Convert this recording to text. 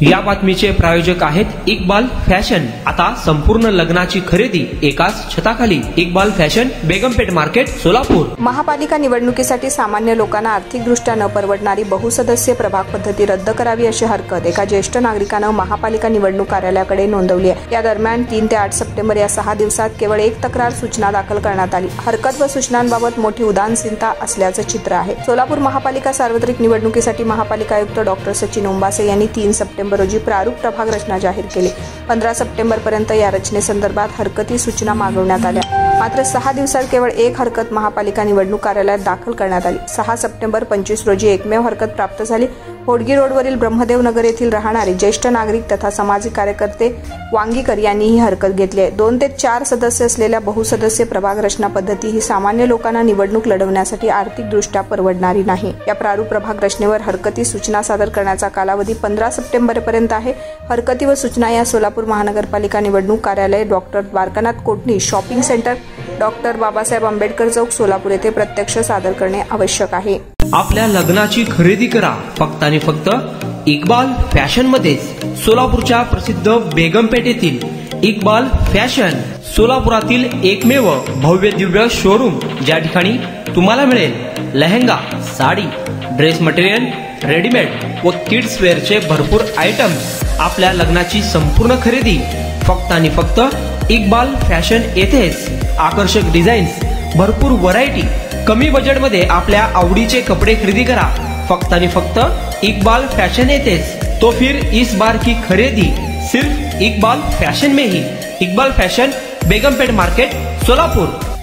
या बातमीचे प्रायोजक आहेत इक्बाल फॅशन। आता संपूर्ण लग्नाची खरेदी एकाच छताखाली। Iqbal fashion, Begumpeth market, Solapur. महापालिका निवडणुकीसाठी सामान्य लोकांना आर्थिकदृष्ट्या न परवडणारी बहुसदस्यीय प्रभाग पद्धती रद्द करावी अशी हरकत एका ज्येष्ठ नागरिकानं महापालिका निवडणूक कार्यालयाकडे नोंदवली आहे। या दरम्यान 3 ते 8 सप्टेंबर या 6 दिवसात केवळ एक तक्रार सूचना दाखल करण्यात आली। हरकत व सूचनांबाबत मोठी उदासीनता असल्याचं चित्र आहे। सोलापूर महापालिका सार्वत्रिक निवडणुकीसाठी महापालिका आयुक्त डॉक्टर सचिन ओंबासे यांनी 3 सप्टेंबर रोजी प्रारूप प्रभाग रचना जाहीर केली। 15 सप्टेंबर पर्यंत या रचनेसंदर्भात हरकती सूचना मागवण्यात आल्या। मात्र 6 दिवसात केवळ एक हरकत महापालिका निवडणूक कार्यालयात दाखल करण्यात आली। 6 सप्टेंबर 25 रोजी एकमेव हरकत प्राप्त झाली। होडगी रोडवरील ब्रह्मदेव नगर येथील राहणारे ज्येष्ठ नागरिक तथा सामाजिक कार्यकर्ते वांगीकर यांनी ही हरकत घेतली आहे। 2 ते 4 सदस्य असलेल्या बहुसदस्यीय प्रभाग रचना पद्धती ही सामान्य लोकांना निवडणूक लढवण्यासाठी आर्थिकदृष्ट्या परवडणारी नाही। या प्रारूप प्रभाग रचनेवर हरकती सूचना सादर करण्याचा कालावधी 15 सप्टेंबर पर्यंत आहे। हरकती व सूचना या सोलापूर महानगरपालिका निवडणूक कार्यालय, doctor Dwarkanath Kotni shopping centre, doctor Babasaheb Ambedkar चौक, सोलापूर येथे प्रत्यक्ष सादर करणे आवश्यक आहे। आपल्या लग्नाची खरेदी करा फक्त आणि फक्त इक्बाल फॅशन मध्येच। सोलापूरच्या प्रसिद्ध बेगमपेठ येथील इक्बाल फॅशन सोलापुरातील एकमेव भव्य दिव्य शोरूम, ज्या ठिकाणी तुम्हाला मिळेल lehenga, sari, dress material, readymade व किड्स वेअरचे भरपूर आयटम्स। आपल्या लग्नाची संपूर्ण खरेदी फक्त आणि फक्त इक्बाल फॅशन येथेच। आकर्षक डिझाईन्स, भरपूर व्हरायटी, कमी बजेटमध्ये आपल्या आवडीचे कपडे खरेदी करा फक्त आणि फक्त इक्बाल फॅशन येथेच। तो फिर इस बार की खरेदी सिर्फ इक्बाल फैशन में ही। Iqbal fashion, Begumpeth market, Solapur.